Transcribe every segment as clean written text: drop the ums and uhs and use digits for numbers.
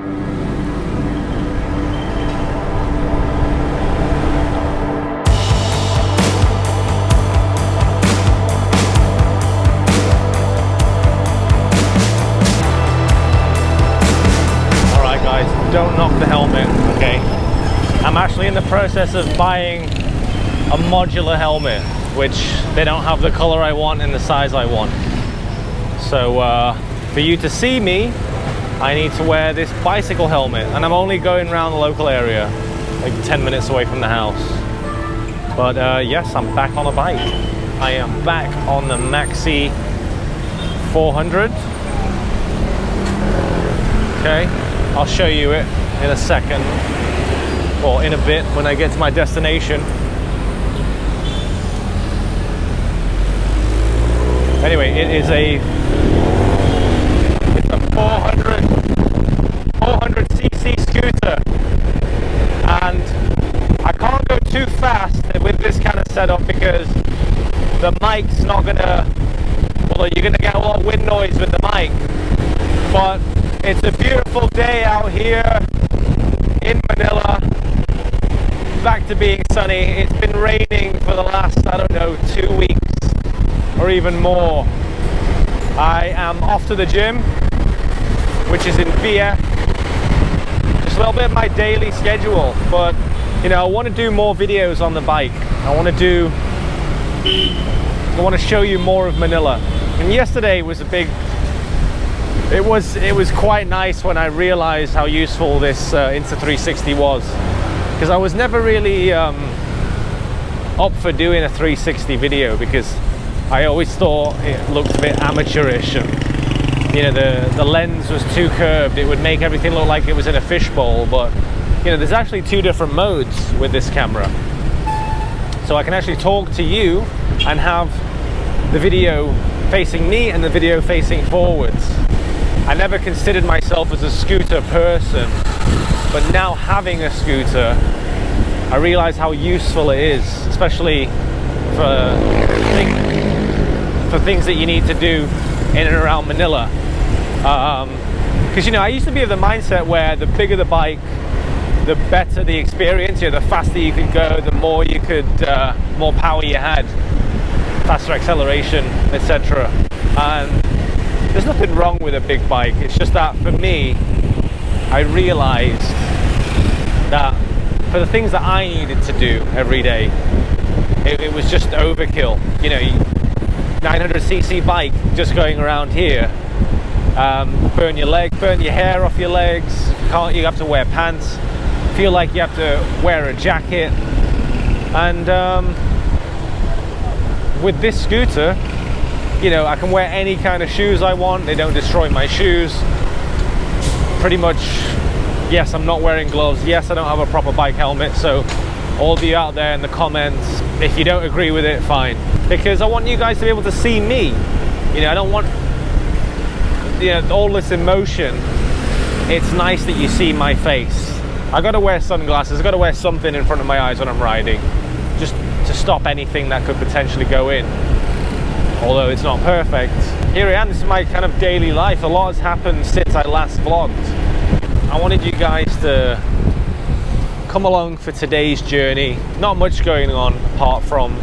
Alright guys, don't knock the helmet, okay? I'm actually in the process of buying a modular helmet, which they don't have the color I want and the size I want. So for you to see me, I need to wear this bicycle helmet, and I'm only going around the local area, like 10 minutes away from the house. But yes, I'm back on a bike. I am back on the Maxie 400. Okay, I'll show you it in a second, or in a bit when I get to my destination. Anyway, it's a 400cc scooter, and I can't go too fast with this kind of setup because the mic's not gonna, well, you're gonna get a lot of wind noise with the mic. But it's a beautiful day out here in Manila, back to being sunny. It's been raining for the last, I don't know, 2 weeks or even more. I am off to the gym, which is in VF. Just a little bit of my daily schedule, but you know, I want to do more videos on the bike. I want to show you more of Manila. And yesterday was a big, it was quite nice when I realized how useful this Insta360 was, because I was never really up for doing a 360 video because I always thought it looked a bit amateurish, and you know, the lens was too curved. It would make everything look like it was in a fishbowl. But you know, there's actually two different modes with this camera, so I can actually talk to you and have the video facing me and the video facing forwards. I never considered myself as a scooter person, but now having a scooter, I realize how useful it is, especially for things that you need to do in and around Manila. Because you know, I used to be of the mindset where the bigger the bike, the better the experience. You know, the faster you could go, the more you could, more power you had, faster acceleration, etc. And there's nothing wrong with a big bike. It's just that for me, I realized that for the things that I needed to do every day, it was just overkill. You know, 900cc bike just going around here, burn your hair off your legs. You have to wear pants, feel like you have to wear a jacket. And with this scooter, you know, I can wear any kind of shoes I want. They don't destroy my shoes. Pretty much, yes, I'm not wearing gloves. Yes, I don't have a proper bike helmet. So all of you out there in the comments, if you don't agree with it, fine. Because I want you guys to be able to see me. You know, I don't want, you know, all this emotion. It's nice that you see my face. I gotta wear sunglasses. I gotta wear something in front of my eyes when I'm riding, just to stop anything that could potentially go in. Although it's not perfect. Here I am. This is my kind of daily life. A lot has happened since I last vlogged. I wanted you guys to come along for today's journey. Not much going on apart from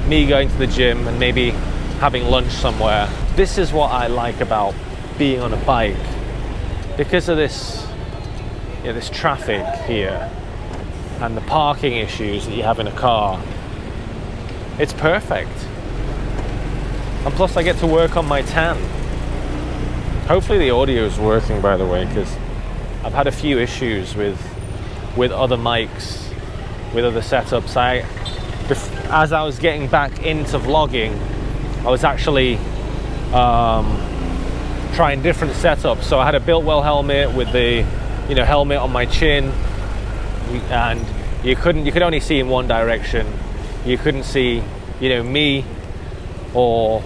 me going to the gym and maybe having lunch somewhere. This is what I like about being on a bike. Because of this, you know, this traffic here and the parking issues that you have in a car, it's perfect. And plus I get to work on my tan. Hopefully the audio is working, by the way, because I've had a few issues with other mics, with other setups. As I was getting back into vlogging, I was actually trying different setups. So I had a Biltwell helmet with the, you know, helmet on my chin, and you could only see in one direction. You couldn't see, you know, me or,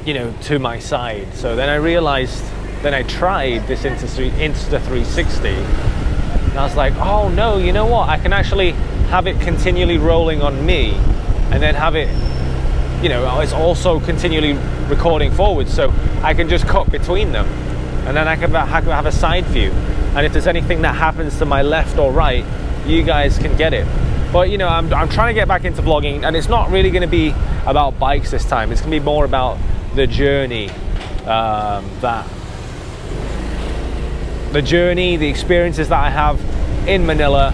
you know, to my side. So then I realized, then I tried this Insta360, and I was like, oh no, you know what, I can actually have it continually rolling on me, and then have it, you know, it's also continually recording forward, so I can just cut between them, and then I can have a side view. and if there's anything that happens to my left or right, you guys can get it. But you know, I'm trying to get back into vlogging, and it's not really going to be about bikes this time. It's going to be more about the journey, the experiences that I have in Manila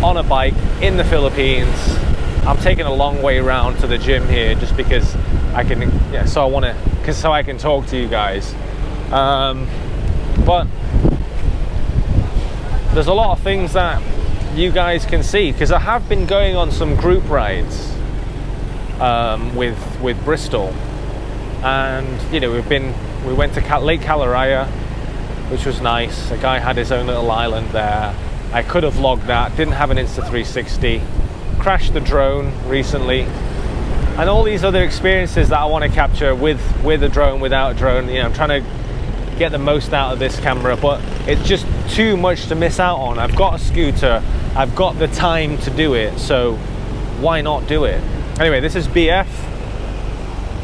on a bike in the Philippines. I'm taking a long way around to the gym here just because I can, yeah, so I can talk to you guys. But there's a lot of things that you guys can see, because I have been going on some group rides with Bristol, and you know, we went to Lake Calaraya, which was nice. A guy had his own little island there. I could have vlogged that, didn't have an Insta360, crashed the drone recently, and all these other experiences that I want to capture with a drone, without a drone. You know, I'm trying to get the most out of this camera, but it's just too much to miss out on. I've got a scooter, I've got the time to do it, so why not do it? Anyway, this is BF.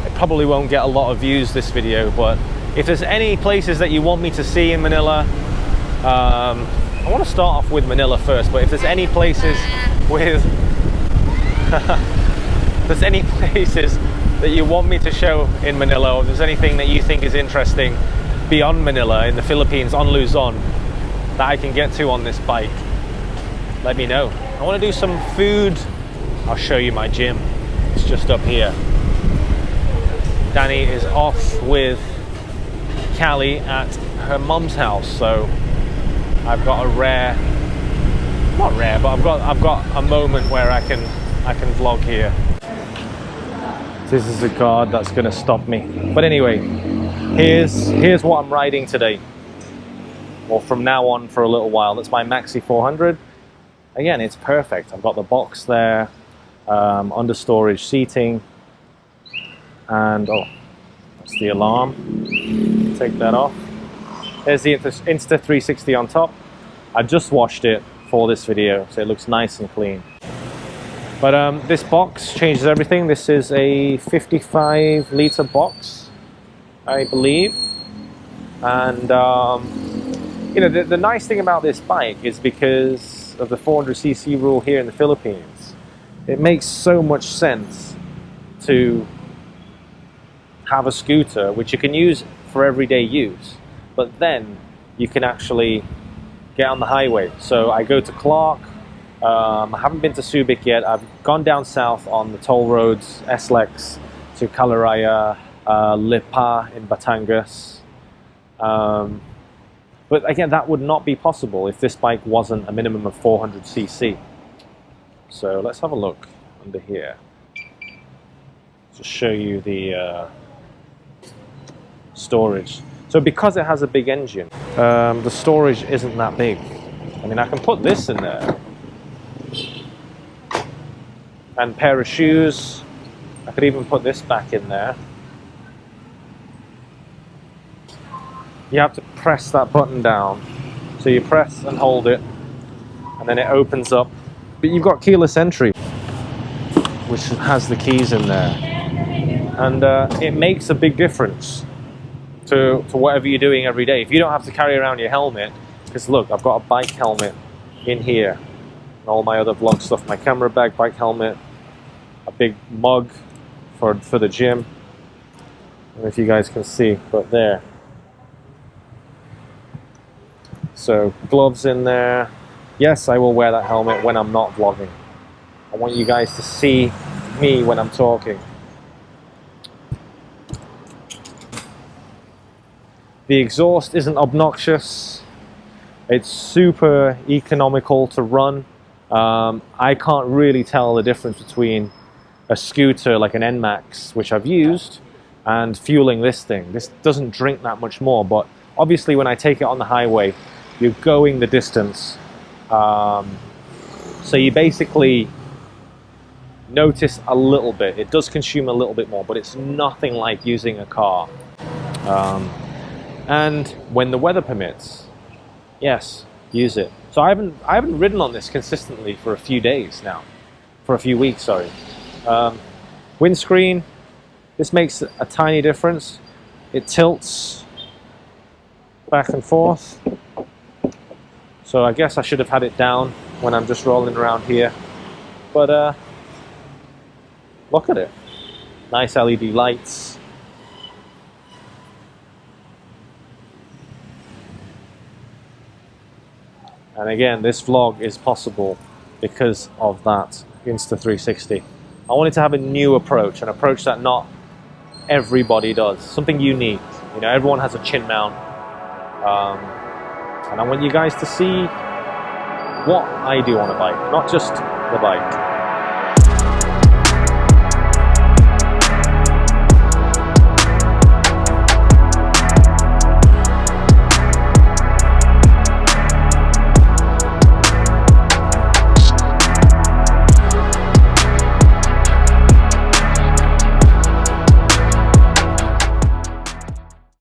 It probably won't get a lot of views, this video, but if there's any places that you want me to see in Manila, I want to start off with Manila first, but if there's any places with if there's any places that you want me to show in Manila, or if there's anything that you think is interesting beyond Manila in the Philippines, on Luzon, that I can get to on this bike, let me know. I want to do some food. I'll show you my gym. It's just up here. Danny is off with Callie at her mum's house, so I've got a rare, not rare, but I've got a moment where I can vlog here. This is a guard that's going to stop me. But anyway, here's what I'm riding today, or from now on for a little while. That's my Maxie 400. Again, it's perfect. I've got the box there, under storage seating, and oh, that's the alarm. Take that off. There's the Insta360 on top. I just washed it for this video, so it looks nice and clean. But this box changes everything. This is a 55-litre box, I believe. And you know, the nice thing about this bike is, because of the 400cc rule here in the Philippines, it makes so much sense to have a scooter which you can use for everyday use, but then you can actually get on the highway. So I go to Clark. I haven't been to Subic yet. I've gone down south on the toll roads, SLEX to Calaraya, Lipa in Batangas. But again, that would not be possible if this bike wasn't a minimum of 400cc. So let's have a look under here to show you the storage. So because it has a big engine, the storage isn't that big. I mean, I can put this in there, and a pair of shoes. I could even put this back in there. You have to press that button down. So you press and hold it, and then it opens up. But you've got keyless entry, which has the keys in there. And it makes a big difference to whatever you're doing every day. If you don't have to carry around your helmet, because look, I've got a bike helmet in here, and all my other vlog stuff, my camera bag, bike helmet, a big mug for the gym. I don't know if you guys can see, but there. So gloves in there. Yes, I will wear that helmet when I'm not vlogging. I want you guys to see me when I'm talking. The exhaust isn't obnoxious. It's super economical to run. I can't really tell the difference between a scooter like an NMAX, which I've used, and fueling this thing. This doesn't drink that much more, but obviously when I take it on the highway, you're going the distance. So you basically notice a little bit. It does consume a little bit more, but it's nothing like using a car. And when the weather permits, yes, use it. So I haven't ridden on this consistently for a few days now, for a few weeks, sorry. Windscreen, this makes a tiny difference. It tilts back and forth. So I guess I should have had it down when I'm just rolling around here. But look at it. Nice LED lights. And again, this vlog is possible because of that Insta360. I wanted to have a new approach, an approach that not everybody does, something unique. You know, everyone has a chin mount. And I want you guys to see what I do on a bike, not just the bike.